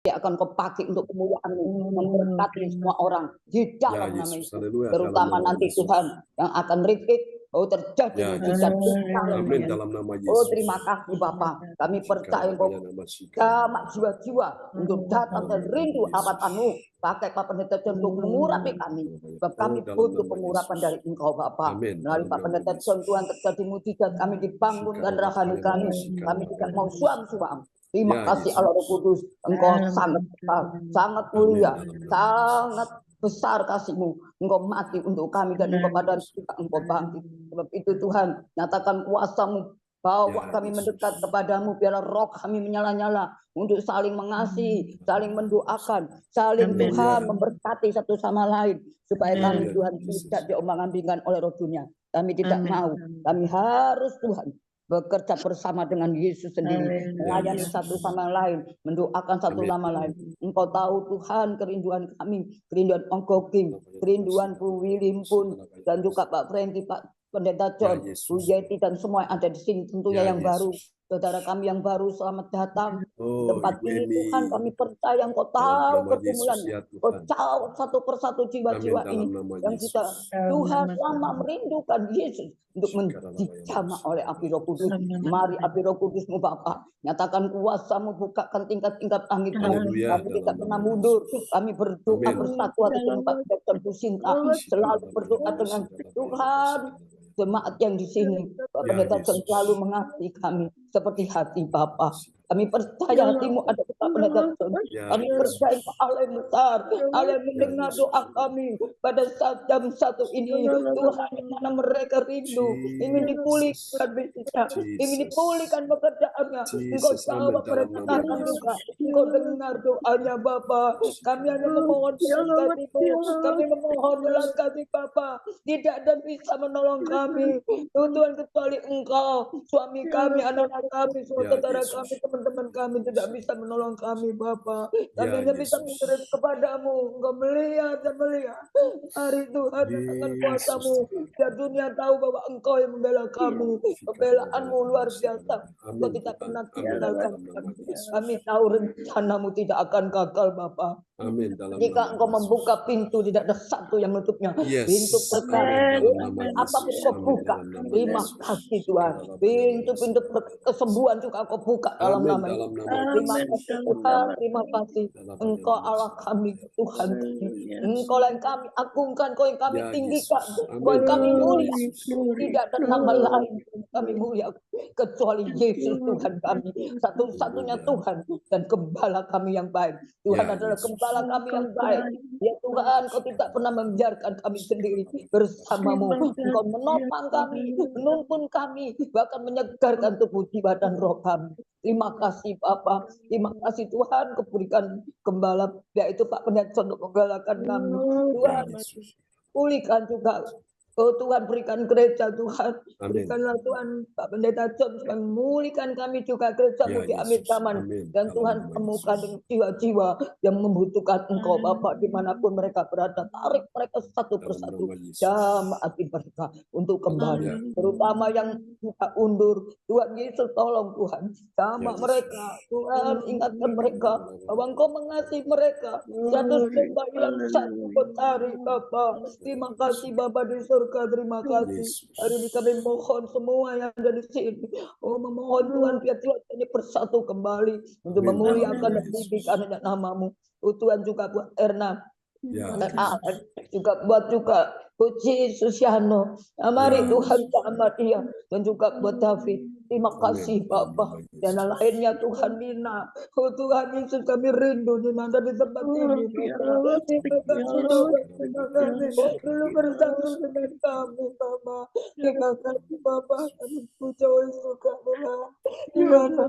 Dia akan kau pakai untuk kemuliaan-Mu, memberkati semua orang di Ya dalam nama Yesus, Yesus. haleluya, dalam Terutama nama nanti Yesus. Tuhan yang akan repeat, terjadi Ya mujizat Yesus. besar. Amin, dalam nama Oh, Yesus. terima kasih Bapak. Kami percaya Engkau Shikarabaya nama Shikara. jamak jiwa-jiwa untuk datang dan rindu abad-Mu. Pakai Pak Pendeta John untuk mengurapi kami. Sebab kami dalam butuh nama pengurapan Yesus. dari Engkau Bapak. Amin, Melalui dalam Pak nama Pendeta Yesus. John Tuhan terjadi mujizat, kami dibangunkan rohani kami. Kami tidak mau suam-suam. Terima Ya, kasih Yesus. Allah Roh Kudus. Engkau sangat besar, sangat mulia, Amin, dalam nama sangat besar kasih-Mu. Engkau mati untuk kami dan Engkau pada kita Engkau bangkit. Sebab itu Tuhan, nyatakan kuasa-Mu. Bawa Ya, kami Yesus. mendekat kepadamu, biarlah roh kami menyala-nyala untuk saling mengasihi, saling mendoakan, saling Amin. Tuhan memberkati satu sama lain, supaya kami Amin. Tuhan tidak diombang-ambingkan oleh roh dunia. Kami tidak mau, kami harus Tuhan bekerja bersama dengan Yesus sendiri, melayani satu sama lain, mendoakan satu sama lain. Engkau tahu Tuhan kerinduan kami, kerinduan Engkau Kim, kerinduan Bu William pun, dan juga Pak Franky, Pak Pendeta John, Bu Yeti, dan semua yang ada di sini tentunya yang baru. Saudara kami yang baru, selamat datang di tempat ini Tuhan. Kami percaya Engkau tahu pergumulannya, Engkau tahu satu persatu jiwa-jiwa ini yang kita Tuhan lama merindukan Yesus untuk dijamah oleh api Roh Kudus. Mari api Roh Kudus-Mu Bapa, nyatakan kuasa-Mu, bukakan tingkat-tingkat langit-Mu. Kami tidak pernah mundur. Kami berdoa bersatu atas tempat Dr. Businta, selalu berdoa dengan Tuhan. Jemaat yang di sini, Pak Pendeta John selalu mengasihi kami seperti hati Bapa. Kami percaya hati-Mu ada di Pak Pendeta John. Kami percaya Allah yang besar, Allah yang mendengar doa kami pada saat jam 1 ini. Tuhan, di mana mereka rindu, ingin dipulihkan bisnisnya, ingin dipulihkan pekerjaannya. Engkau tahu apa mereka katakan juga. Engkau dengar doanya Bapa. Kami hanya memohon belas kasih-Mu. Kami memohon belas kasih Bapa. Tidak ada bisa menolong kami. Tuhan kecuali Engkau, suami kami, anak-anak kami, saudara kami, teman-teman kami tidak bisa menolong kami Bapa. Kami hanya bisa menderit kepadamu. Engkau melihat dan melihat. Hari Tuhan dengan kuasa-Mu, biar dunia tahu bahwa Engkau yang membela kami. Pembelaanmu luar biasa. Engkau tidak pernah tinggalkan kami. Kami tahu rencana-Mu tidak akan gagal Bapa. Amin. Jika Engkau membuka pintu, tidak ada satu yang menutupnya. Pintu berkat, apapun Engkau buka. Terima kasih Tuhan. Pintu-pintu kesembuhan juga Engkau buka dalam nama Yesus. Terima kasih Tuhan, terima kasih. Engkau Allah kami, Tuhan kami. Engkau yang kami agungkan, Engkau yang kami tinggikan, Engkau yang kami mulia. Tidak ada nama lain yang kami mulia kecuali Yesus Tuhan kami. Satu-satunya Tuhan dan Gembala kami yang baik. Tuhan adalah Gembala kami yang baik. Ya Tuhan, Kau tidak pernah membiarkan kami sendiri bersama-Mu. Engkau menopang kami, menuntun kami, bahkan menyegarkan tubuh, jiwa, dan roh kami. Terima kasih Bapak, terima kasih Tuhan, Kau berikan Gembala, yaitu Pak Pendeta untuk menggalakan kami. Tuhan, pulihkan juga. Oh Tuhan, berikan gereja Tuhan. Berikanlah Tuhan Pak Pendeta John yang memulihkan kami juga gereja-Mu di akhir zaman. Dan Tuhan temukan jiwa-jiwa yang membutuhkan Engkau Bapak dimanapun mereka berada. Tarik mereka satu persatu. Jamaat mereka untuk kembali. Terutama yang suka undur. Tuhan Yesus tolong Tuhan. Jamak mereka. Tuhan ingatkan mereka bahwa Engkau mengasihi mereka. Satu kembali yang satu Kau cari Bapak. Terima kasih Bapak di surga. Terima kasih. Hari ini kami mohon semua yang ada di sini. Oh, memohon Tuhan biar Tuhan ini bersatu kembali untuk memuliakan dan meninggikan nama-Mu. Oh Tuhan juga buat Erna. Juga buat juga Puji Susiano. Mari Tuhan sama dia dan juga buat David. Terima kasih Bapak. Dan lainnya Tuhan Mina. Oh Tuhan Yesus, kami rindu di mana di tempat ini. Terima kasih Bapak. Terima kasih. Dulu bersatu dengan kami Bapak. Terima kasih Bapak. Kami puja suka di mana.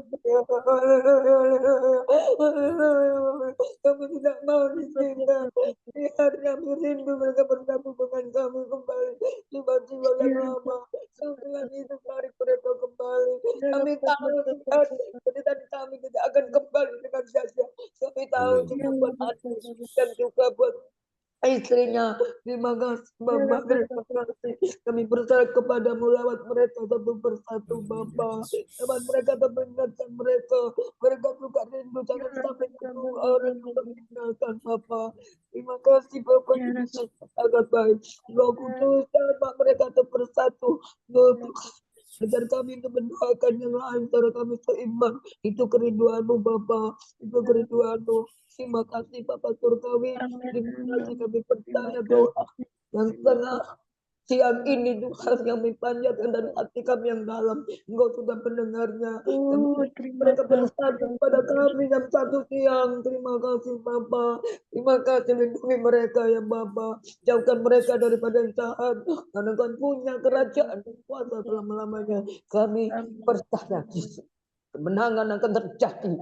Kami tidak mau ditinggal. Biar kami rindu mereka bersatu dengan kami kembali. Jiwa-jiwa yang lama. Tuhan Yesus, mari mereka kembali. Kami tahu Tuhan, ketika kami tidak akan kembali dengan sia-sia. Kami tahu juga buat adik dan juga buat istrinya. Terima kasih Bapak, terima kasih. Kami berserah kepadamu lewat mereka satu persatu Bapak. Lewat mereka mengingatkan mereka juga rindu, jangan sampai orang yang meninggalkan Bapak. Terima kasih Bapak, Yesus sangat baik. Roh Kudus, Bapak mereka satu persatu. Agar kami itu mendoakan yang lain, cara kami seiman. Itu kerinduanmu Bapak, itu kerinduanmu. Terima kasih Bapak Surgawi. Terima kasih kami percaya doa yang tengah siang ini Tuhan yang kami panjatkan dari hati kami yang dalam. Engkau sudah mendengarnya. Mereka bersatu pada kami jam 1 siang. Terima kasih Bapak. Terima kasih, lindungi mereka ya Bapak. Jauhkan mereka daripada yang jahat. Karena Tuhan punya kerajaan dan kuasa selama-lamanya. Kami percaya kemenangan akan terjadi.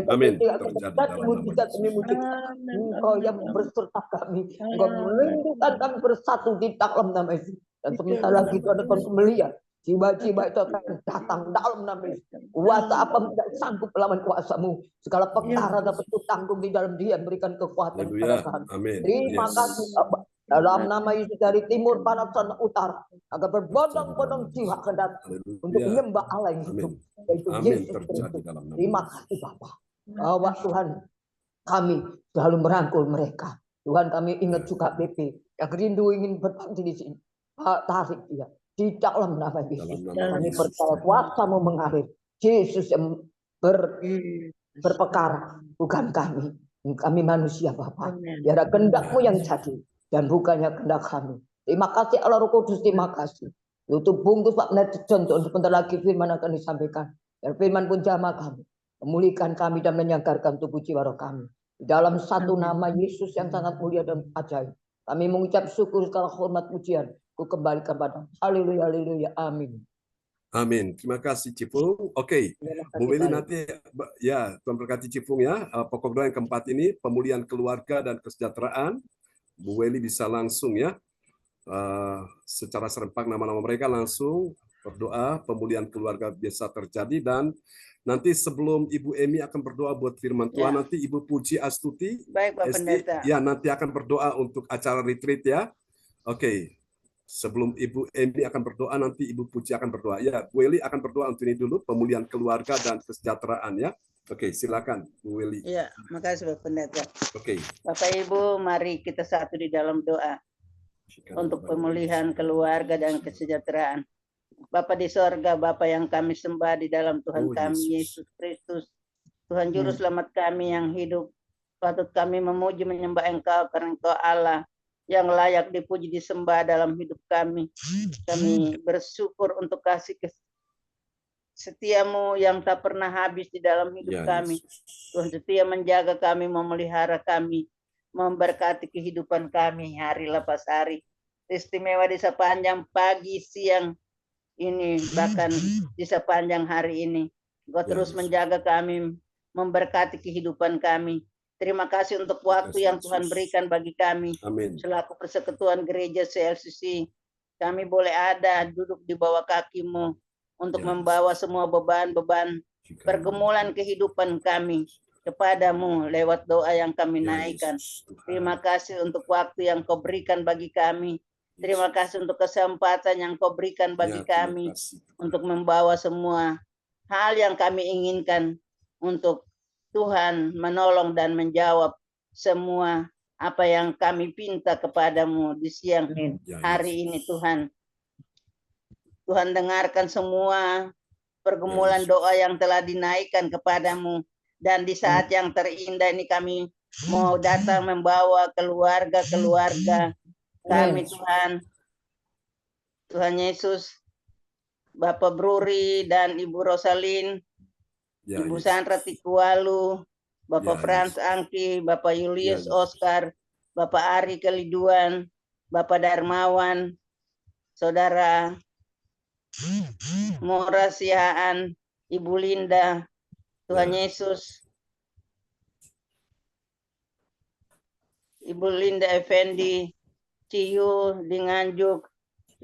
Amin. Terjadi mujizat demi mujizat. Engkau yang berserta kami. Engkau melindungi kami bersatu di dalam nama Yesus. Dan sebentar lagi itu ada melihat jiwa-jiwa itu akan datang dalam nama Yesus. Kuasa apa tidak sanggup melawan kuasamu. Segala perkara dapat tanggung di dalam Dia, berikan kekuatan kepada kami. Terima kasih Bapak. Dalam nama Yesus, dari timur, barat, dan utara, agar berbondong-bondong jiwa akan datang untuk menyembah Allah yang hidup, yaitu Yesus Kristus. Terima kasih Bapak. Bahwa Tuhan, kami selalu merangkul mereka. Tuhan, kami ingat juga BP yang rindu ingin berbakti di sini. Tarik dia di dalam nama Yesus. Kami percaya kuasa-Mu mengalir. Yesus yang berperkara, bukan kami. Kami manusia Bapak. Biar kehendak-Mu yang jadi dan bukannya kehendak kami. Terima kasih Allah Roh Kudus, terima kasih. Tutup bungkus Pak Pendeta John, sebentar lagi firman akan disampaikan. Dan firman pun jamah kami, memulihkan kami dan menyegarkan tubuh jiwa roh kami. Di dalam satu nama Yesus yang sangat mulia dan ajaib, kami mengucap syukur, segala hormat, pujian, ku kembali kepada haleluya, haleluya, amin. Amin. Terima kasih Cipung. Oke, Bu Weli nanti ya Tuhan berkati Cipung ya. Pokok doa yang keempat ini pemulihan keluarga dan kesejahteraan. Bu Weli bisa langsung ya secara serempak nama-nama mereka langsung berdoa pemulihan keluarga biasa terjadi. Dan nanti sebelum Ibu Emi akan berdoa buat firman Tuhan, nanti Ibu Puji Astuti ya nanti akan berdoa untuk acara retreat ya. Oke. Sebelum Ibu Emi akan berdoa, nanti Ibu Puji akan berdoa. Ya, Bu Weli akan berdoa untuk ini dulu, pemulihan keluarga dan kesejahteraan ya. Oke, silakan Bu Weli. Ya, makasih Bapak Pendeta. Oke. Bapak Ibu, mari kita satu di dalam doa untuk pemulihan keluarga dan kesejahteraan. Bapak di sorga, Bapak yang kami sembah di dalam Tuhan kami Yesus Kristus, Tuhan Juru Selamat kami yang hidup. Patut kami memuji menyembah Engkau karena Engkau Allah yang layak dipuji disembah dalam hidup kami. Kami bersyukur untuk kasih setiamu yang tak pernah habis di dalam hidup kami. Tuhan setia menjaga kami, memelihara kami, memberkati kehidupan kami hari lepas hari. Istimewa di sepanjang pagi, siang ini, bahkan di sepanjang hari ini. Engkau terus menjaga kami, memberkati kehidupan kami. Terima kasih untuk waktu yang Tuhan berikan bagi kami. Amin. Selaku persekutuan gereja CLCC, kami boleh ada duduk di bawah kaki-Mu untuk membawa semua beban-beban pergumulan kehidupan kami kepadamu lewat doa yang kami naikkan. Terima kasih untuk waktu yang Kau berikan bagi kami. Terima kasih untuk kesempatan yang Kau berikan bagi kami untuk membawa semua hal yang kami inginkan untuk Tuhan menolong dan menjawab semua apa yang kami pinta kepadamu di siang hari ini Tuhan. Tuhan dengarkan semua pergumulan doa yang telah dinaikkan kepadamu. Dan di saat yang terindah ini kami mau datang membawa keluarga-keluarga kami Tuhan. Tuhan Yesus, Bapak Bruri dan Ibu Rosalin, Ibu Sandra Tikualu, Bapak Frans Angki, Bapak Julius Oscar, Bapak Ari Keliduan, Bapak Darmawan, Saudara Mora Sihaan, Ibu Linda, Tuhan Yesus, Ibu Linda Effendi, Ciyu di Nganjuk,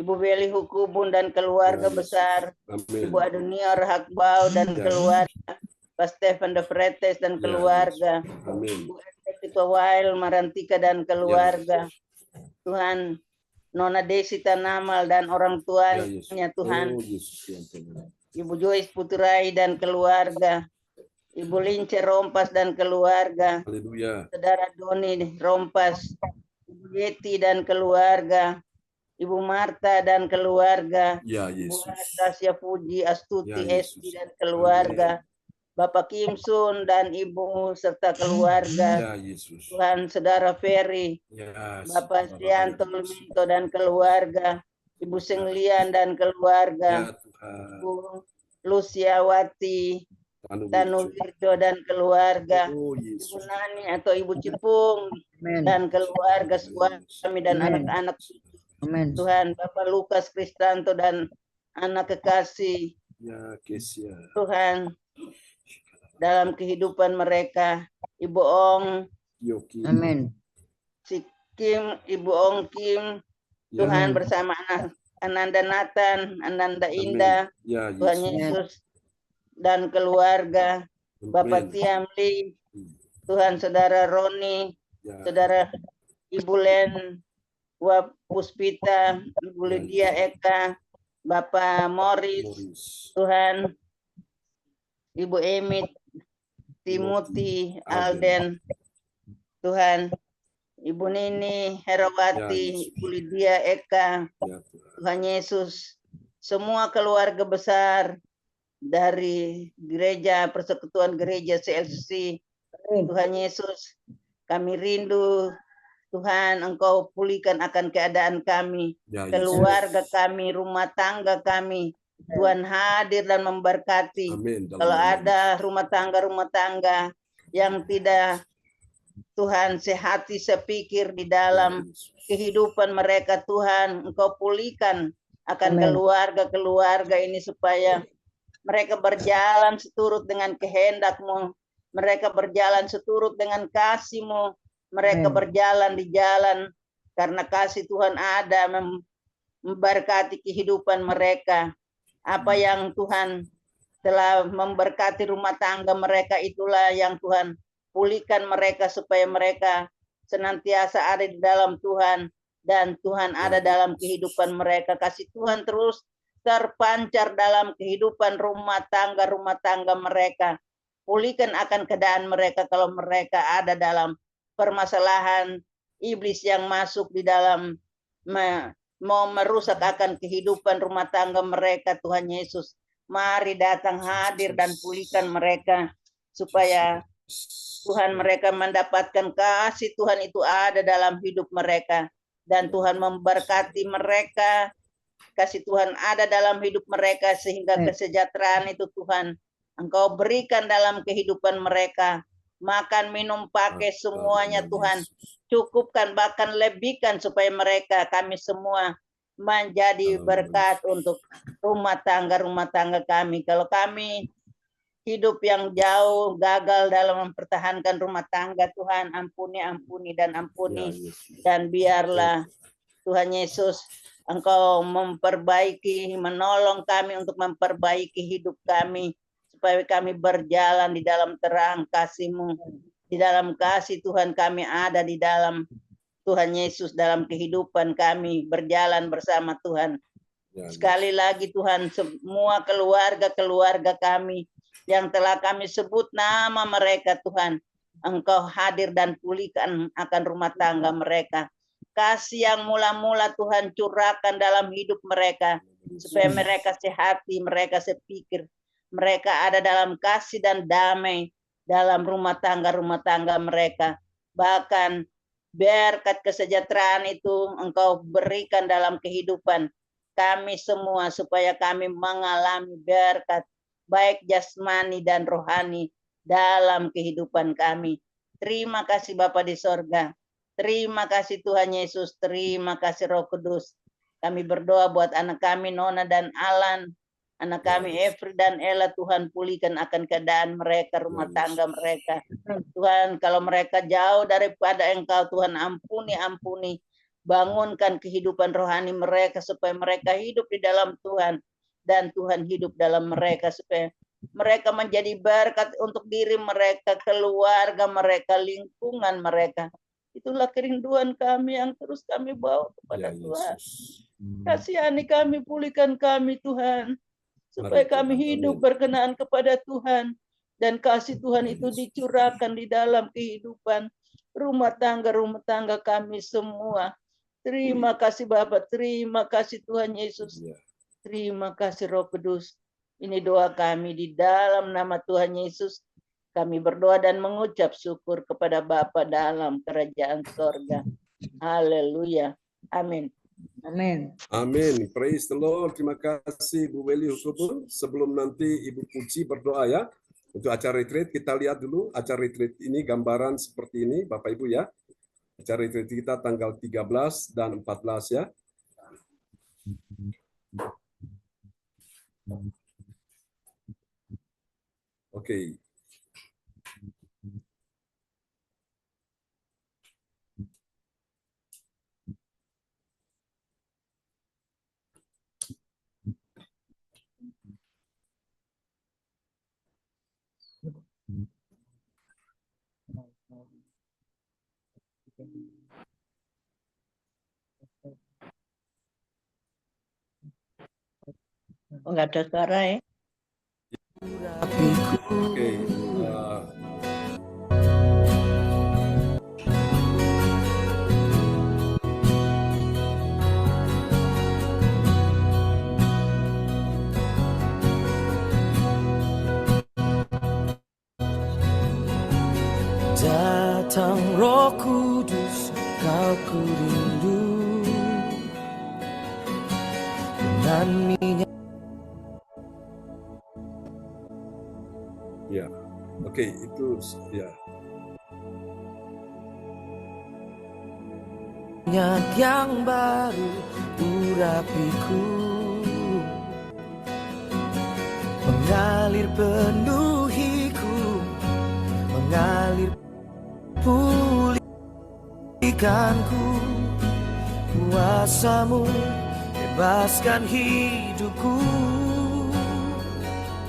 Ibu Beli Hukubun dan keluarga besar, Ibu Adunia Rahakbau dan keluarga, Pak Stefan de Fretes dan keluarga, Ibu Ketua Wail Marantika dan keluarga, Tuhan, Nona Desi Tanamal dan orang tuanya Tuhan, Ibu Joyce Puturai dan keluarga, Ibu Lince Rompas dan keluarga, Haleluya. Saudara Doni Rompas, Ibu Yeti dan keluarga, Ibu Marta dan keluarga, Ya Ibu Yesus. Anastasia Puji, Astuti Ya, Yesus. Esti dan keluarga, Bapak Kim Sun dan Ibu serta keluarga, Ya Yesus. Tuhan Saudara Ferry, Ya, Bapak Trianto Luminto dan keluarga, Ibu Senglian dan keluarga, Ya Tuhan. Ibu Luciawati, Tanu Wirjo dan keluarga, Oh, Ibu Yesus. Nani atau Ibu Cipung dan keluarga suami dan anak-anak. Amin. Tuhan, Bapak Lukas Kristanto dan anak kekasih. Ya, Kesia. Tuhan, dalam kehidupan mereka, Ibu Ong, Yoki. Amin. si Kim, Ibu Ong Kim, Tuhan Amin. bersama Ananda Nathan, Ananda Amin. Indah, Ya, Tuhan Yesus. Yesus dan keluarga, Bapak Amin. Tiamli, Tuhan Saudara Roni, Ya. Saudara Ibu Len, Wap Puspita, Ibu Lydia Eka, Bapak Morris, Morris. Tuhan, Ibu Emit, Timothy, Alden, Tuhan, Ibu Nini, Herawati, Ibu Lydia Eka, Ya, Tuhan. Tuhan Yesus, semua keluarga besar dari gereja Persekutuan Gereja CLCC, Tuhan Yesus, kami rindu Tuhan, Engkau pulihkan akan keadaan kami, Ya, keluarga kami, rumah tangga kami. Tuhan hadir dan memberkati. Amin. Kalau ada rumah tangga yang tidak Tuhan sehati sepikir di dalam kehidupan mereka, Tuhan, Engkau pulihkan akan keluarga-keluarga ini supaya mereka berjalan seturut dengan kehendak-Mu. Mereka berjalan seturut dengan kasih-Mu. Mereka berjalan di jalan karena kasih Tuhan ada memberkati kehidupan mereka. Apa yang Tuhan telah memberkati rumah tangga mereka, itulah yang Tuhan pulihkan mereka supaya mereka senantiasa ada di dalam Tuhan dan Tuhan ada dalam kehidupan mereka. Kasih Tuhan terus terpancar dalam kehidupan rumah tangga mereka. Pulihkan akan keadaan mereka kalau mereka ada dalam permasalahan iblis yang masuk di dalam mau merusak akan kehidupan rumah tangga mereka. Tuhan Yesus, mari datang hadir dan pulihkan mereka supaya Tuhan mereka mendapatkan kasih Tuhan itu ada dalam hidup mereka dan Tuhan memberkati mereka. Kasih Tuhan ada dalam hidup mereka sehingga kesejahteraan itu Tuhan Engkau berikan dalam kehidupan mereka. Makan, minum, pakai semuanya Tuhan. Cukupkan bahkan lebihkan supaya mereka kami semua menjadi berkat untuk rumah tangga kami. Kalau kami hidup yang jauh gagal dalam mempertahankan rumah tangga, Tuhan ampuni dan ampuni. Dan biarlah Tuhan Yesus Engkau memperbaiki, menolong kami untuk memperbaiki hidup kami, supaya kami berjalan di dalam terang kasih-Mu. Di dalam kasih Tuhan kami ada di dalam Tuhan Yesus, dalam kehidupan kami berjalan bersama Tuhan. Sekali lagi Tuhan, semua keluarga kami yang telah kami sebut nama mereka Tuhan, Engkau hadir dan pulihkan akan rumah tangga mereka. Kasih yang mula-mula Tuhan curahkan dalam hidup mereka, supaya mereka sehati, mereka sepikir, mereka ada dalam kasih dan damai dalam rumah tangga mereka. Bahkan berkat kesejahteraan itu Engkau berikan dalam kehidupan kami semua, supaya kami mengalami berkat baik jasmani dan rohani dalam kehidupan kami. Terima kasih Bapa di sorga. Terima kasih Tuhan Yesus. Terima kasih Roh Kudus. Kami berdoa buat anak kami Nona dan Alan, anak kami Efri dan Ella. Tuhan pulihkan akan keadaan mereka, rumah tangga mereka. Tuhan, kalau mereka jauh daripada Engkau, Tuhan ampuni. Bangunkan kehidupan rohani mereka supaya mereka hidup di dalam Tuhan dan Tuhan hidup dalam mereka, supaya mereka menjadi berkat untuk diri mereka, keluarga mereka, lingkungan mereka. Itulah kerinduan kami yang terus kami bawa kepada Ya, Tuhan. Yesus. Kasihani kami, pulihkan kami Tuhan, supaya Mari, kami Tuhan. hidup Amin. berkenaan kepada Tuhan, dan kasih Tuhan Ya, itu Yesus. dicurahkan di dalam kehidupan rumah tangga kami semua. Terima kasih Bapak, terima kasih Tuhan Yesus, Ya. terima kasih Roh Kudus. Ini doa kami di dalam nama Tuhan Yesus. Kami berdoa dan mengucap syukur kepada Bapa dalam kerajaan sorga. Haleluya. Amin. Amin. Amin. Praise the Lord. Terima kasih Bu Weli Husnul. Sebelum nanti Ibu Puji berdoa ya. Untuk acara retreat, kita lihat dulu acara retreat ini gambaran seperti ini Bapak Ibu ya. Acara retreat kita tanggal 13 dan 14 ya. Oke. Enggak ada suara ya. Oke. Datang Roh Kudus, kau ku rindu, dengan minyak. Ya. Oke, itu ya. Minyak yang baru urapiku, mengalir penuhiku, mengalir pulihkanku. Kuasamu bebaskan hidupku.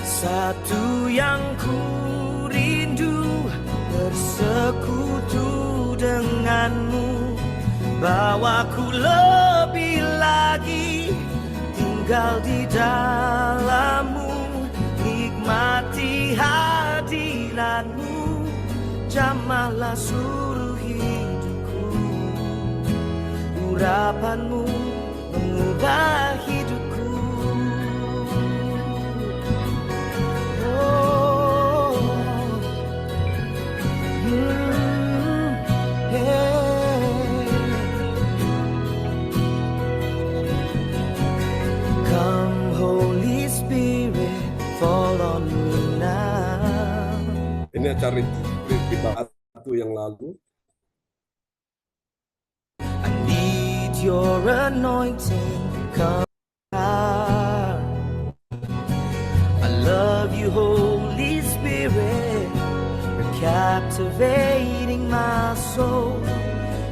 Satu yang ku rindu, bersekutu denganmu. Bawaku lebih lagi tinggal di dalammu, nikmati hadiratmu, jamahlah seluruh hidupku. Urapanmu mengubah hidupku. Oh, hey. Come Holy Spirit, fall on me now. Ini acara retreat di Batu yang lalu. I need your anointing, come. I love you, Holy Spirit. You're captivating my soul.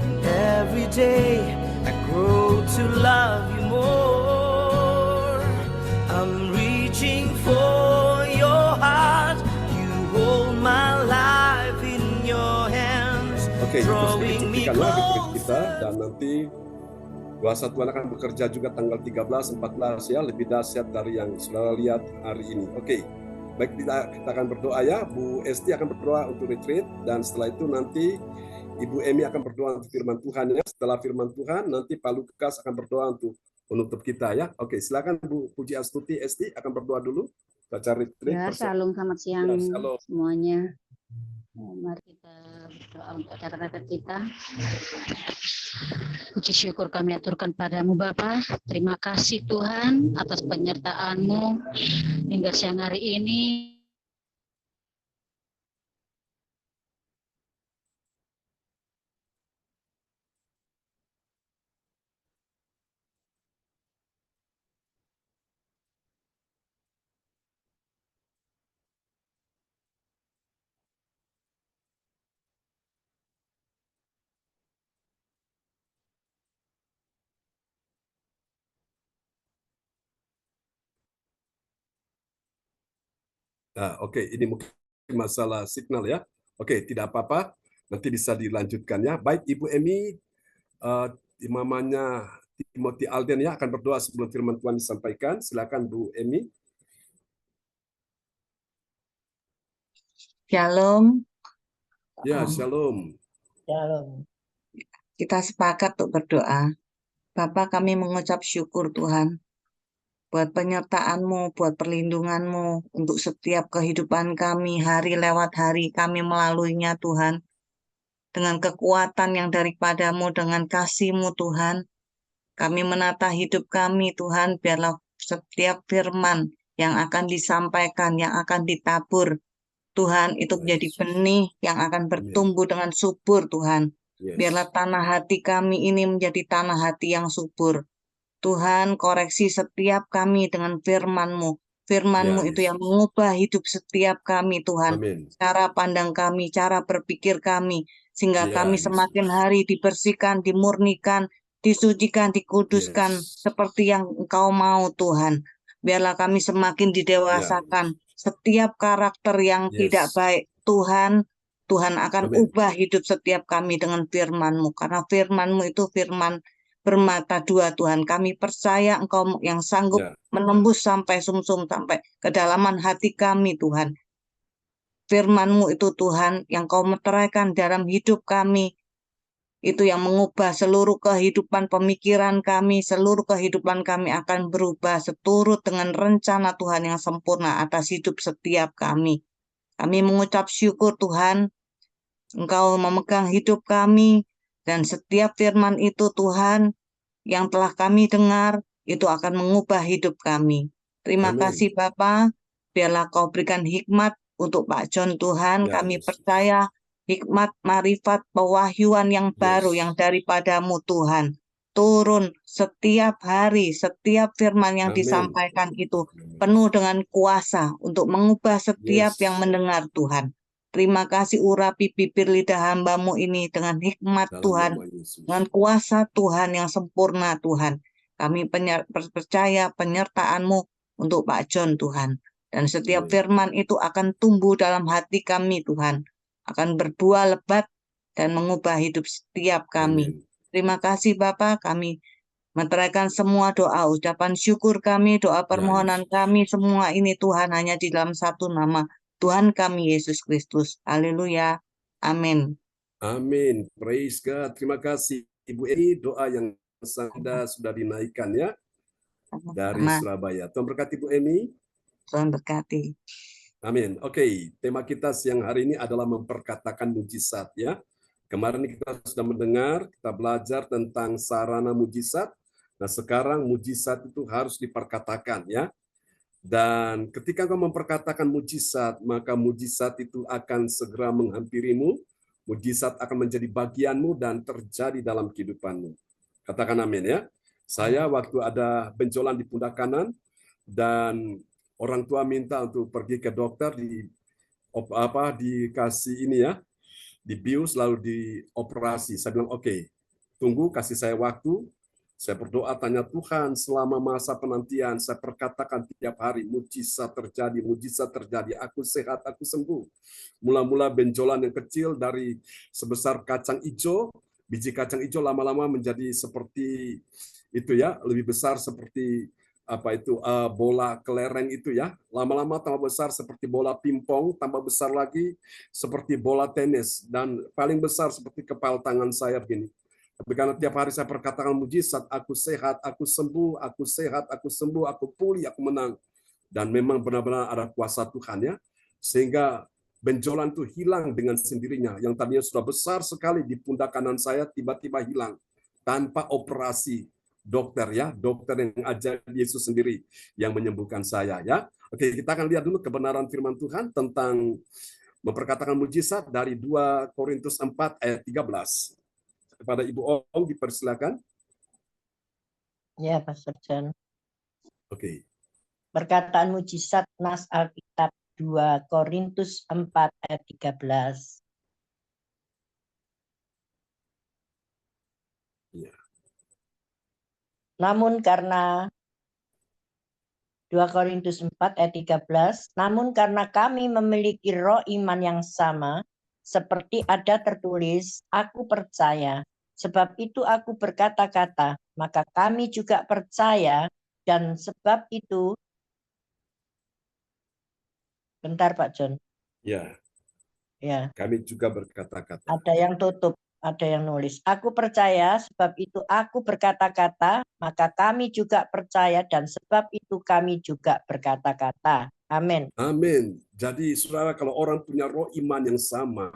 And every day I grow to love you more. I'm reaching for your heart. You hold my life in your hands. Oke, itu Drawing me dicukupkanlah retreat kita, closer. dan nanti kuasa Tuhan akan bekerja juga tanggal 13, 14 ya, lebih dahsyat dari yang saudara lihat hari ini. Oke, baik, kita akan berdoa ya. Bu Esti akan berdoa untuk retreat, dan setelah itu nanti Ibu Emi akan berdoa untuk firman Tuhan ya. Setelah firman Tuhan, nanti Pak Lukas akan berdoa untuk menutup kita ya. Oke, silakan Bu Puji Astuti Esti akan berdoa dulu. Baca retreat. Ya, shalom, selamat siang Ya, shalom. semuanya. Mari kita berdoa untuk acara retreat kita. Puji syukur kami aturkan padamu Bapa. Terima kasih Tuhan atas penyertaan-Mu hingga siang hari ini. Nah, oke, ini mungkin masalah signal ya. Oke, tidak apa-apa. nanti bisa dilanjutkan ya. Baik Ibu Emi, imamanya Timothy Alden ya akan berdoa sebelum firman Tuhan disampaikan. Silakan Bu Emi. Shalom. Ya, shalom. Shalom. Kita sepakat untuk berdoa. Bapa, kami mengucap syukur Tuhan buat penyertaan-Mu, buat perlindungan-Mu untuk setiap kehidupan kami, hari lewat hari kami melaluinya Tuhan. Dengan kekuatan yang daripada-Mu, dengan kasih-Mu Tuhan, kami menata hidup kami Tuhan, biarlah setiap firman yang akan disampaikan, yang akan ditabur, Tuhan, itu menjadi benih yang akan bertumbuh dengan subur Tuhan. Biarlah tanah hati kami ini menjadi tanah hati yang subur. Tuhan, koreksi setiap kami dengan firman-Mu. Firman-Mu itu yang mengubah hidup setiap kami Tuhan. Cara pandang kami, cara berpikir kami, sehingga kami semakin hari dibersihkan, dimurnikan, disucikan, dikuduskan, seperti yang Engkau mau Tuhan. Biarlah kami semakin didewasakan. Setiap karakter yang tidak baik, Tuhan akan ubah hidup setiap kami dengan firman-Mu. Karena firman-Mu itu firman bermata dua Tuhan. Kami percaya Engkau yang sanggup menembus sampai sumsum, sampai kedalaman hati kami Tuhan. Firman-Mu itu Tuhan yang Kau meteraikan dalam hidup kami. Itu yang mengubah seluruh kehidupan pemikiran kami, seluruh kehidupan kami akan berubah seturut dengan rencana Tuhan yang sempurna atas hidup setiap kami. Kami mengucap syukur Tuhan, Engkau memegang hidup kami, dan setiap firman itu Tuhan yang telah kami dengar, itu akan mengubah hidup kami. Terima kasih Bapa, biarlah Kau berikan hikmat untuk Pak John Tuhan, kami percaya hikmat, marifat, pewahyuan yang baru yang daripada-Mu Tuhan. Turun setiap hari, setiap firman yang disampaikan itu penuh dengan kuasa untuk mengubah setiap yang mendengar Tuhan. Terima kasih urapi bibir lidah hamba-Mu ini dengan hikmat Tuhan, dengan kuasa Tuhan yang sempurna Tuhan. Kami percaya penyertaan-Mu untuk Pak John Tuhan. Dan setiap firman itu akan tumbuh dalam hati kami Tuhan. Akan berbuah lebat dan mengubah hidup setiap kami. Terima kasih Bapa, kami meteraikan semua doa, ucapan syukur kami, doa permohonan kami, semua ini Tuhan hanya di dalam satu nama, Tuhan kami Yesus Kristus. Haleluya. Amin. Amin. Praise God. Terima kasih Ibu Eni, doa yang sudah dinaikkan ya dari Surabaya. Tuhan berkati Bu Eni. Tuhan berkati. Amin. Oke, tema kita siang hari ini adalah memperkatakan mujizat ya. Kemarin kita sudah mendengar, kita belajar tentang sarana mujizat. Nah, sekarang mujizat itu harus diperkatakan ya. Dan ketika kau memperkatakan mujizat, maka mujizat itu akan segera menghampirimu. Mujizat akan menjadi bagianmu dan terjadi dalam kehidupanmu. Katakan amin ya. Saya waktu ada benjolan di pundak kanan dan orang tua minta untuk pergi ke dokter dikasih ini ya, dibius lalu dioperasi. Saya bilang oke, tunggu kasih saya waktu. Saya berdoa tanya Tuhan selama masa penantian saya perkatakan tiap hari mujizat terjadi, aku sehat, aku sembuh. Mula-mula benjolan yang kecil dari sebesar kacang hijau, biji kacang hijau lama-lama menjadi seperti itu ya, lebih besar seperti bola kelereng itu ya, lama-lama tambah besar seperti bola pingpong, tambah besar lagi seperti bola tenis, dan paling besar seperti kepala tangan saya begini. Tapi karena tiap hari saya perkatakan mujizat, aku sehat, aku sembuh, aku sehat, aku sembuh, aku pulih, aku menang. Dan memang benar-benar ada kuasa Tuhan ya, sehingga benjolan itu hilang dengan sendirinya. Yang tadinya sudah besar sekali di pundak kanan saya, tiba-tiba hilang tanpa operasi dokter ya, dokter yang ajar Yesus sendiri yang menyembuhkan saya ya. Oke, kita akan lihat dulu kebenaran firman Tuhan tentang memperkatakan mujizat dari 2 Korintus 4 ayat 13. Kepada Ibu Ong dipersilakan. Ya, Pastor John. Oke. Perkataan mujizat nas Alkitab 2 Korintus 4 ayat 13. Ya. Namun karena 2 Korintus 4 ayat 13, namun karena kami memiliki roh iman yang sama, seperti ada tertulis, aku percaya, sebab itu aku berkata-kata, maka kami juga percaya, dan sebab itu, bentar Pak John, Ya, ya, kami juga berkata-kata. ada yang tutup, ada yang nulis, aku percaya, sebab itu aku berkata-kata, maka kami juga percaya, dan sebab itu kami juga berkata-kata. Amin. Amin. Jadi saudara, kalau orang punya roh iman yang sama,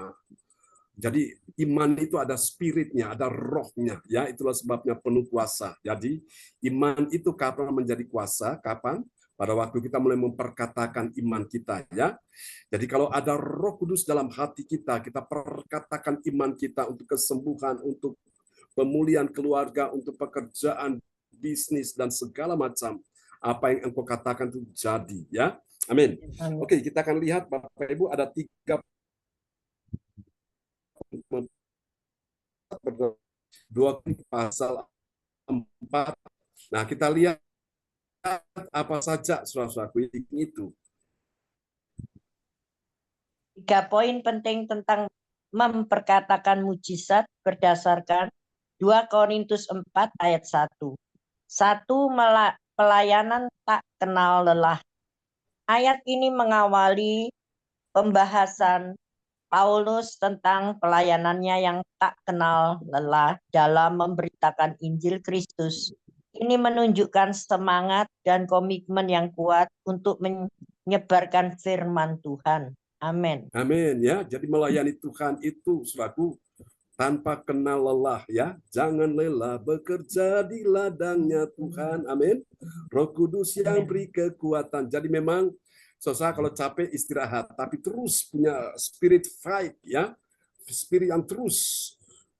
jadi iman itu ada spiritnya, ada rohnya, ya itulah sebabnya penuh kuasa. Jadi iman itu kapan menjadi kuasa? Kapan? Pada waktu kita mulai memperkatakan iman kita, ya. Jadi kalau ada Roh Kudus dalam hati kita, kita perkatakan iman kita untuk kesembuhan, untuk pemulihan keluarga, untuk pekerjaan, bisnis dan segala macam apa yang engkau katakan itu jadi, ya. Amin. Amin. Oke, kita akan lihat Bapak Ibu ada 3 2 pasal 4. Nah, kita lihat apa saja saudara-saudaraku itu. 3 poin penting tentang memperkatakan mujizat berdasarkan 2 Korintus 4 ayat 1. 1. Pelayanan tak kenal lelah. Ayat ini mengawali pembahasan Paulus tentang pelayanannya yang tak kenal lelah dalam memberitakan Injil Kristus. Ini menunjukkan semangat dan komitmen yang kuat untuk menyebarkan firman Tuhan. Amin. Amin, ya. Jadi melayani Tuhan itu saudaraku tanpa kenal lelah, ya. Jangan lelah bekerja di ladangnya Tuhan. Amin. Roh Kudus yang beri kekuatan. Jadi memang saudara kalau capek istirahat, tapi terus punya spirit fight, ya. Spirit yang terus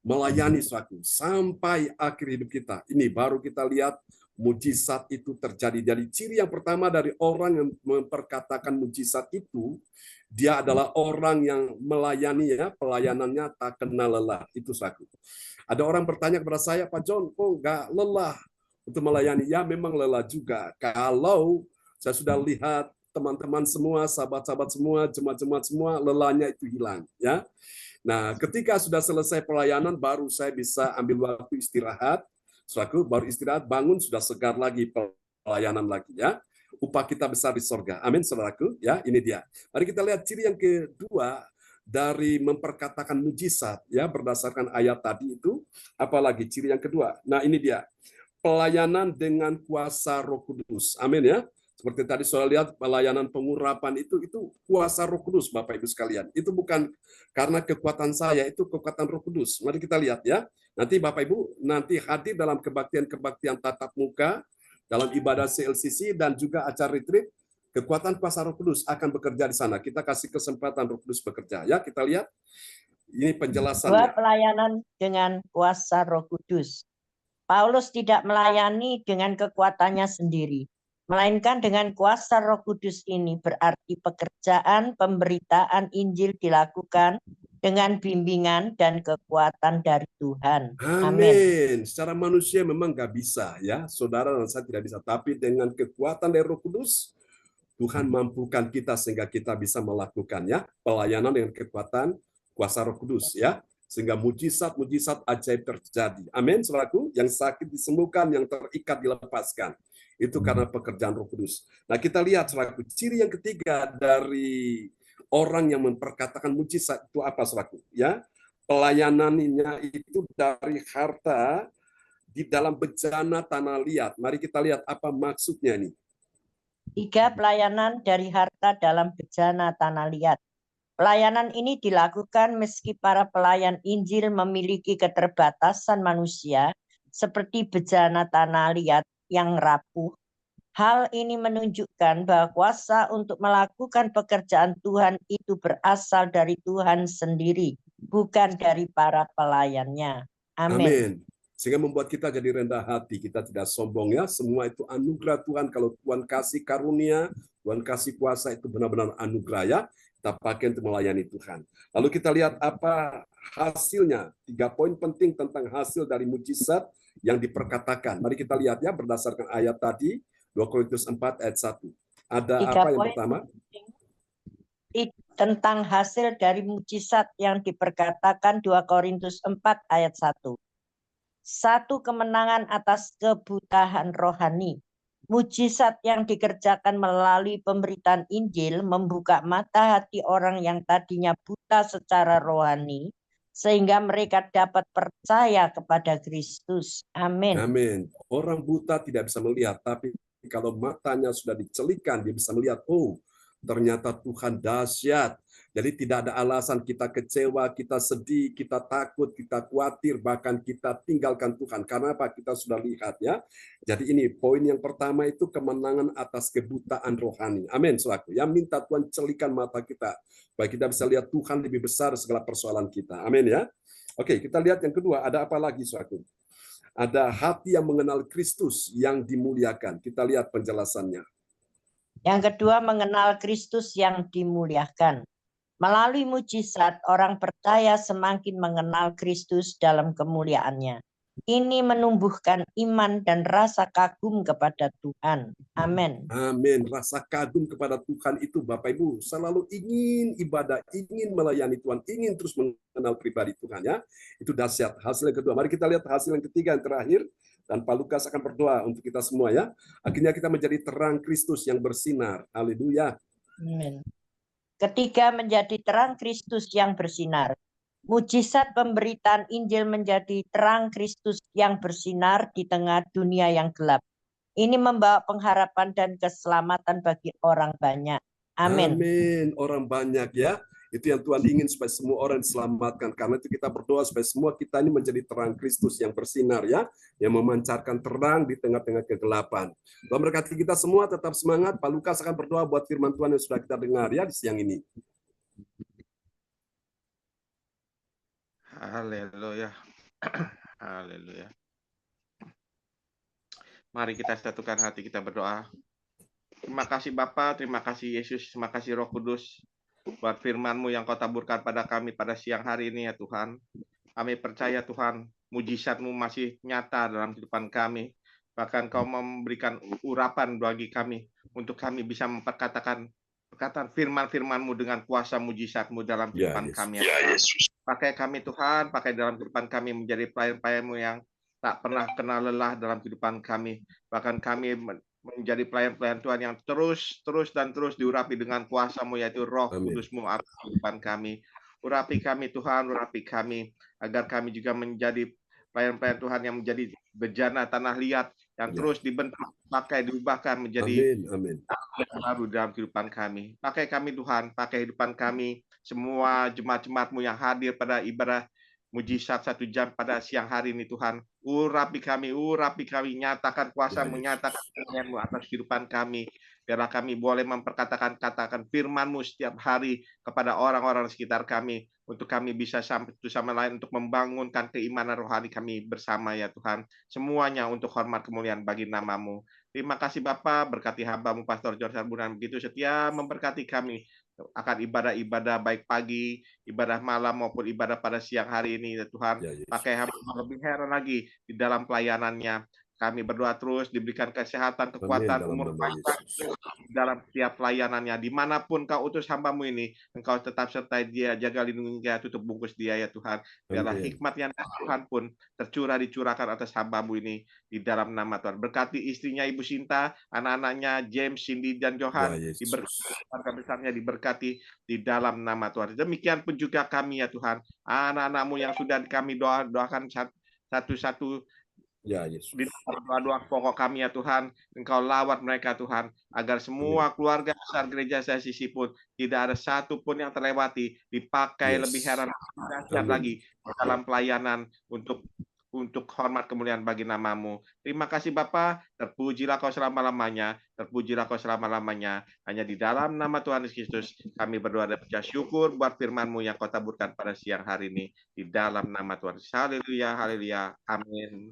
melayani saudaraku sampai akhir hidup kita. Ini baru kita lihat mujizat itu terjadi. Jadi ciri yang pertama dari orang yang memperkatakan mujizat itu, dia adalah orang yang melayani, ya, pelayanannya tak kenal lelah. Itu saudaraku. Ada orang bertanya kepada saya, Pak John, kok nggak lelah untuk melayani? Ya, memang lelah juga. Kalau saya sudah lihat teman-teman semua, sahabat-sahabat semua, jemaat-jemaat semua, lelahnya itu hilang, ya. Nah, ketika sudah selesai pelayanan, baru saya bisa ambil waktu istirahat. Saudaraku, baru istirahat, bangun, sudah segar lagi pelayanan lagi, ya. Upah kita besar di sorga. Amin, saudaraku. Ya, ini dia. Mari kita lihat ciri yang kedua dari memperkatakan mujizat, ya, berdasarkan ayat tadi itu. Apalagi ciri yang kedua. Nah, ini dia. Pelayanan dengan kuasa Roh Kudus. Amin, ya. Seperti tadi saya lihat pelayanan pengurapan itu kuasa Roh Kudus, Bapak Ibu sekalian. Itu bukan karena kekuatan saya, itu kekuatan Roh Kudus. Mari kita lihat, ya. Nanti Bapak Ibu nanti hadir dalam kebaktian-kebaktian tatap muka, dalam ibadah CLCC dan juga acara retreat, kekuatan kuasa Roh Kudus akan bekerja di sana. Kita kasih kesempatan Roh Kudus bekerja, ya. Kita lihat ini penjelasannya. 2. Pelayanan dengan kuasa Roh Kudus. Paulus tidak melayani dengan kekuatannya sendiri, melainkan dengan kuasa Roh Kudus. Ini berarti pekerjaan pemberitaan Injil dilakukan dengan bimbingan dan kekuatan dari Tuhan. Amin. Secara manusia memang nggak bisa, ya, saudara dan saya tidak bisa. Tapi dengan kekuatan dari Roh Kudus, Tuhan mampukan kita sehingga kita bisa melakukan, ya, pelayanan dengan kekuatan kuasa Roh Kudus, ya, sehingga mujizat-mujizat ajaib terjadi. Amin, saudaraku. Yang sakit disembuhkan, yang terikat dilepaskan. Itu karena pekerjaan Roh Kudus. Nah, kita lihat saudaraku, ciri yang ketiga dari orang yang memperkatakan mujizat itu apa, saudaraku? Ya, pelayanannya itu dari harta di dalam bejana tanah liat. Mari kita lihat apa maksudnya ini. 3. Pelayanan dari harta dalam bejana tanah liat. Pelayanan ini dilakukan meski para pelayan Injil memiliki keterbatasan manusia, seperti bejana tanah liat yang rapuh. Hal ini menunjukkan bahwa kuasa untuk melakukan pekerjaan Tuhan itu berasal dari Tuhan sendiri, bukan dari para pelayannya. Amin. Amin. Sehingga membuat kita jadi rendah hati, kita tidak sombong, ya. Semua itu anugerah Tuhan. Kalau Tuhan kasih karunia, Tuhan kasih kuasa, itu benar-benar anugerah, ya. Kita pakai untuk melayani Tuhan. Lalu kita lihat apa hasilnya. 3 poin penting tentang hasil dari mujizat yang diperkatakan. Mari kita lihat, ya, berdasarkan ayat tadi, 2 Korintus 4 ayat 1. Ada apa yang pertama? tentang hasil dari mujizat yang diperkatakan 2 Korintus 4 ayat 1. Satu kemenangan atas kebutahan rohani. Mujizat yang dikerjakan melalui pemberitaan Injil membuka mata hati orang yang tadinya buta secara rohani, sehingga mereka dapat percaya kepada Kristus. Amin. Amin. Orang buta tidak bisa melihat, tapi kalau matanya sudah dicelikan, dia bisa melihat, oh, ternyata Tuhan dahsyat. Jadi tidak ada alasan kita kecewa, kita sedih, kita takut, kita khawatir, bahkan kita tinggalkan Tuhan. Karena apa? Kita sudah lihat ya. Jadi ini poin yang pertama itu kemenangan atas kebutaan rohani. Amin, saudaraku. Yang minta Tuhan celikan mata kita, supaya kita bisa lihat Tuhan lebih besar segala persoalan kita. Amin ya. Oke, kita lihat yang kedua. Ada apa lagi, saudaraku? Ada hati yang mengenal Kristus yang dimuliakan. Kita lihat penjelasannya. Yang kedua, mengenal Kristus yang dimuliakan. Melalui mujizat, orang percaya semakin mengenal Kristus dalam kemuliaannya. Ini menumbuhkan iman dan rasa kagum kepada Tuhan. Amin. Amin. Rasa kagum kepada Tuhan itu, Bapak Ibu, selalu ingin ibadah, ingin melayani Tuhan, ingin terus mengenal pribadi Tuhan ya. Itu dahsyat. Hasil yang kedua. Mari kita lihat hasil yang ketiga, yang terakhir. Dan Pak Lukas akan berdoa untuk kita semua ya. Akhirnya kita menjadi terang Kristus yang bersinar. Haleluya. Amin. Ketiga, menjadi terang Kristus yang bersinar. Mujizat pemberitaan Injil menjadi terang Kristus yang bersinar di tengah dunia yang gelap. Ini membawa pengharapan dan keselamatan bagi orang banyak. Amin. Amin. Orang banyak ya. Itu yang Tuhan ingin supaya semua orang diselamatkan. Karena itu kita berdoa supaya semua kita ini menjadi terang Kristus yang bersinar ya. Yang memancarkan terang di tengah-tengah kegelapan. Tuhan berkati kita semua, tetap semangat. Pak Lukas akan berdoa buat firman Tuhan yang sudah kita dengar ya di siang ini. Haleluya. Haleluya. Mari kita satukan hati kita berdoa. Terima kasih Bapa, terima kasih Yesus, terima kasih Roh Kudus buat firman-Mu yang Kau taburkan pada kami pada siang hari ini ya Tuhan. Kami percaya Tuhan, mujizat-Mu masih nyata dalam kehidupan kami. Bahkan Kau memberikan urapan bagi kami untuk kami bisa memperkatakan perkataan firman-firman-Mu dengan kuasa mujizat-Mu dalam kehidupan kami. Ya Yesus. Pakai kami Tuhan, pakai dalam kehidupan kami menjadi pelayan-pelayan-Mu yang tak pernah kenal lelah dalam kehidupan kami. Bahkan kami menjadi pelayan-pelayan Tuhan yang terus diurapi dengan kuasa-Mu, yaitu Roh Kudus-Mu atas kehidupan kami. Urapi kami Tuhan, urapi kami, agar kami juga menjadi pelayan-pelayan Tuhan yang menjadi bejana tanah liat, yang terus dibentuk, pakai, diubahkan menjadi baru dalam kehidupan kami. Pakai kami Tuhan, pakai kehidupan kami, semua jemaat-jemaat-Mu yang hadir pada ibadah mujizat 1 jam pada siang hari ini Tuhan. Urapi kami, nyatakan kuasa-Mu, nyatakan firman-Mu atas kehidupan kami. Biarlah kami boleh katakan firman-Mu setiap hari kepada orang-orang sekitar kami, untuk kami bisa satu sama lain untuk membangunkan keimanan rohani kami bersama ya Tuhan. Semuanya untuk hormat kemuliaan bagi nama-Mu. Terima kasih Bapa, berkati hamba-Mu Pastor George Arbunan begitu setia memberkati kami akan ibadah-ibadah baik pagi, ibadah malam maupun ibadah pada siang hari ini ya Tuhan. Pakai hamba lebih heran lagi di dalam pelayanannya. Kami berdoa terus diberikan kesehatan, kekuatan, umur panjang dalam setiap pelayanannya. Dimanapun Kau utus hamba-Mu ini, Engkau tetap sertai dia, jaga lindungi dia, tutup bungkus dia ya Tuhan. Biarlah hikmat yang dari Tuhan pun dicurahkan atas hamba-Mu ini di dalam nama Tuhan. Berkati istrinya Ibu Sinta, anak-anaknya James, Cindy, dan Johan, diberkati, diberkati di dalam nama Tuhan. Demikian pun juga kami ya Tuhan, anak-anak-Mu yang sudah kami doakan satu-satu. Ya, Yesus. Di doa-doa pokok kami ya Tuhan, Engkau lawat mereka Tuhan, agar semua keluarga besar gereja CSCC pun tidak ada satu pun yang terlewati, dipakai lebih heran lagi dalam pelayanan untuk hormat kemuliaan bagi nama-Mu. Terima kasih Bapa, terpujilah Kau selama-lamanya, hanya di dalam nama Tuhan Yesus Kristus kami berdoa dan bersyukur syukur buat firman-Mu yang Kau taburkan pada siang hari ini, di dalam nama Tuhan. Haleluya, haleluya, amin.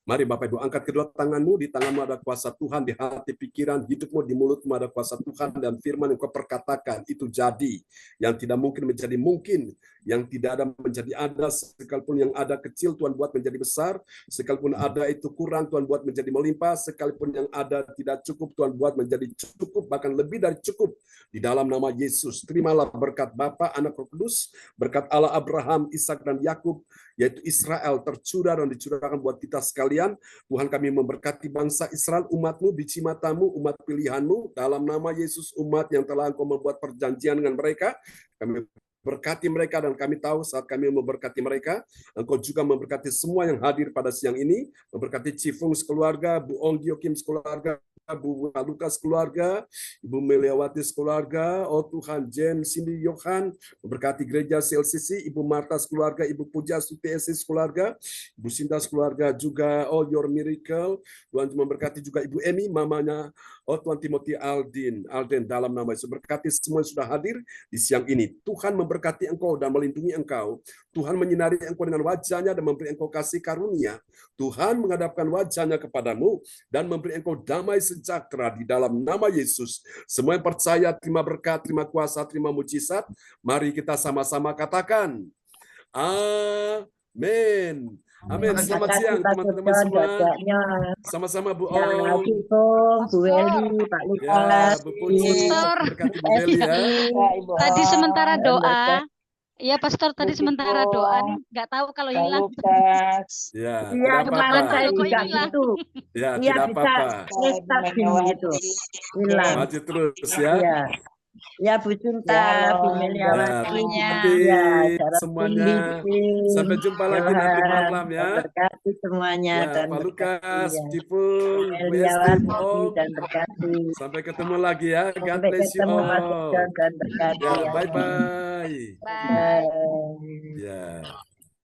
Mari Bapak Ibu angkat kedua tanganmu, di tanganmu ada kuasa Tuhan, di hati pikiran hidupmu, di mulutmu ada kuasa Tuhan, dan firman yang kau perkatakan itu jadi, yang tidak mungkin menjadi mungkin, yang tidak ada menjadi ada, sekalipun yang ada kecil Tuhan buat menjadi besar, sekalipun ada itu kurang Tuhan buat menjadi melimpah, sekalipun yang ada tidak cukup Tuhan buat menjadi cukup, bahkan lebih dari cukup, di dalam nama Yesus. Terimalah berkat Bapa, Anak, Roh Kudus, berkat Allah Abraham, Ishak dan Yakub, yaitu Israel, tercurah dan dicurahkan buat kita sekalian. Tuhan, kami memberkati bangsa Israel, umatmu, biji matamu, umat pilihanmu, dalam nama Yesus, umat yang telah Engkau membuat perjanjian dengan mereka. Kami berkati mereka, dan kami tahu saat kami memberkati mereka, Engkau juga memberkati semua yang hadir pada siang ini, memberkati Cifung sekeluarga, Bu Onggi Kim sekeluarga, Bu Lukas keluarga, Ibu Meliawati keluarga, oh Tuhan, Jen, Cindy, Yohan, memberkati gereja CLCC, Ibu Marta keluarga, Ibu Puja, TSC keluarga, Ibu Sinta keluarga juga, oh Your Miracle, Tuhan memberkati juga Ibu Emi, mamanya, oh Tuhan Timothy Alden, dalam nama Yesus, berkati semua yang sudah hadir di siang ini. Tuhan memberkati engkau dan melindungi engkau. Tuhan menyinari engkau dengan wajahnya dan memberi engkau kasih karunia. Tuhan menghadapkan wajahnya kepadamu dan memberi engkau damai sejahtera di dalam nama Yesus. Semua yang percaya terima berkat, terima kuasa, terima mujizat. Mari kita sama-sama katakan, amin. Amin. Selamat siang teman-teman semua. Sama-sama Bu Ong. Bu Weli, Pak Lukas, Bu Puji, berkati Bu Weli ya. Tadi sementara doa. Iya, Pastor, tadi sementara doa nih, nggak taau kalau hilang. Ya, Iya, tidak kemarin apa-apa. saya juga gitu. Ya, Iya, tidak bisa apa-apa. ngestak gitu. Hilang. Maju terus ya. Iya. Ya, Bu Cinta, Bu Meliawati, Ya, semuanya. Cindy, Sampai jumpa lagi nanti malam ya. berkati semuanya Ya, dan Pak Lukas, berkati, ya. Cipung, Bu Esti, Meliawati Bu Ong. dan berkati. Sampai ketemu lagi ya. God Sampai bless you ketemu Pak all. John dan berkati. Ya, bye-bye. Bye. Ya.